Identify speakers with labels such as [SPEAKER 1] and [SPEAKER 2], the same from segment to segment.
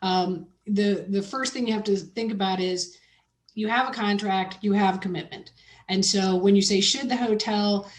[SPEAKER 1] The first thing you have to think about is you have a contract, you have a commitment. And so when you say, should the hotel,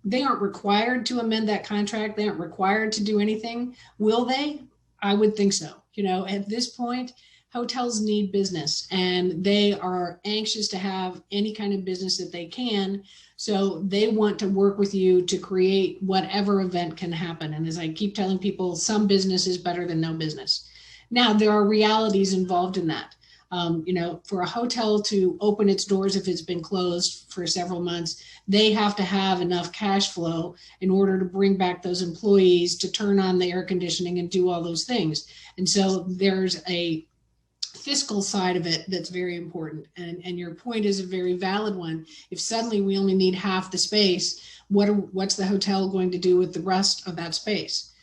[SPEAKER 1] they aren't required to amend that contract. They aren't required to do anything. Will they? I would think so. You know, at this point, hotels need business and they are anxious to have any kind of business that they can. So they want to work with you to create whatever event can happen. And as I keep telling people, some business is better than no business. Now, there are realities involved in that. You know, for a hotel to open its doors if it's been closed for several months, they have to have enough cash flow in order to bring back those employees, to turn on the air conditioning and do all those things. And so there's a fiscal side of it that's very important. And your point is a very valid one. If suddenly we only need half the space, what's the hotel going to do with the rest of that space?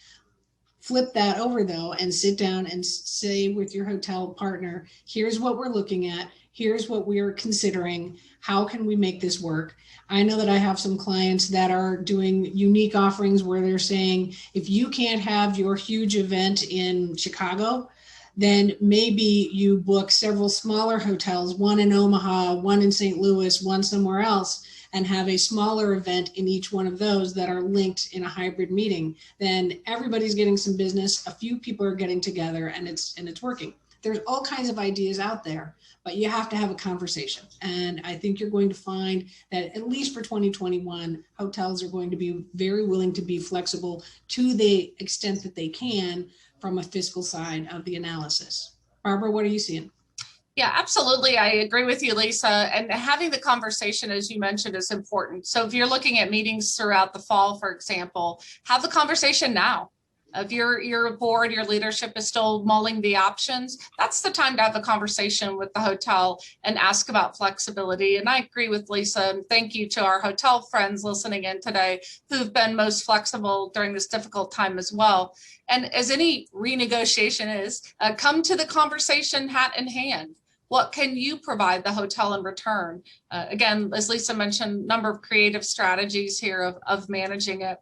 [SPEAKER 1] Flip that over though and sit down and say with your hotel partner, here's what we're looking at. Here's what we are considering. How can we make this work? I know that I have some clients that are doing unique offerings where they're saying, if you can't have your huge event in Chicago, then maybe you book several smaller hotels, one in Omaha, one in St. Louis, one somewhere else, and have a smaller event in each one of those that are linked in a hybrid meeting. Then everybody's getting some business, a few people are getting together, and it's working. There's all kinds of ideas out there, but you have to have a conversation. And I think you're going to find that at least for 2021, hotels are going to be very willing to be flexible to the extent that they can from a fiscal side of the analysis. Barbara, what are you seeing?
[SPEAKER 2] Yeah, absolutely. I agree with you, Lisa. And having the conversation, as you mentioned, is important. So if you're looking at meetings throughout the fall, for example, have the conversation now. If your board, your leadership is still mulling the options, that's the time to have a conversation with the hotel and ask about flexibility. And I agree with Lisa, and thank you to our hotel friends listening in today who've been most flexible during this difficult time as well. And as any renegotiation is, come to the conversation hat in hand. What can you provide the hotel in return? Again, as Lisa mentioned, number of creative strategies here of managing it.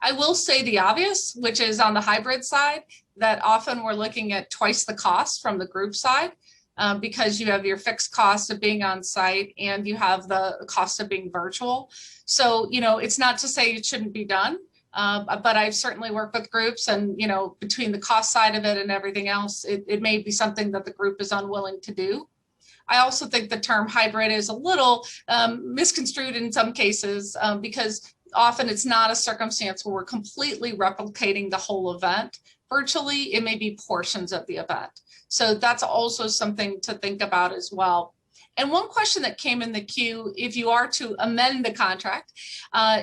[SPEAKER 2] I will say the obvious, which is on the hybrid side, that often we're looking at twice the cost from the group side because you have your fixed cost of being on site and you have the cost of being virtual. So, you know, it's not to say it shouldn't be done, but I've certainly worked with groups and, you know, between the cost side of it and everything else, it may be something that the group is unwilling to do. I also think the term hybrid is a little misconstrued in some cases because often it's not a circumstance where we're completely replicating the whole event. Virtually, it may be portions of the event. So that's also something to think about as well. And one question that came in the queue, if you are to amend the contract,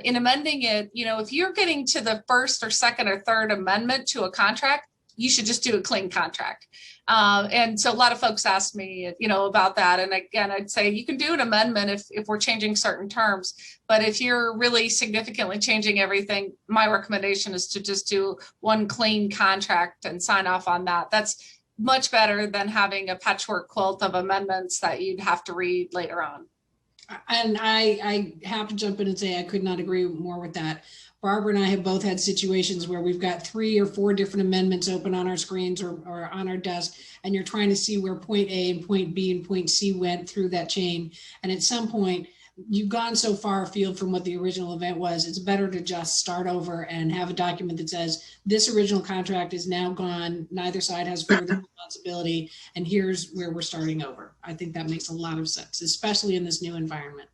[SPEAKER 2] in amending it, you know, if you're getting to the first or second or third amendment to a contract, you should just do a clean contract. And so a lot of folks ask me, you know, about that. And again, I'd say you can do an amendment if we're changing certain terms. But if you're really significantly changing everything, my recommendation is to just do one clean contract and sign off on that. That's much better than having a patchwork quilt of amendments that you'd have to read later on.
[SPEAKER 1] And I have to jump in and say I could not agree more with that. Barbara and I have both had situations where we've got 3 or 4 different amendments open on our screens or on our desk, and you're trying to see where point A and point B and point C went through that chain. And at some point, you've gone so far afield from what the original event was, it's better to just start over and have a document that says this original contract is now gone, neither side has further responsibility, and here's where we're starting over. I think that makes a lot of sense, especially in this new environment.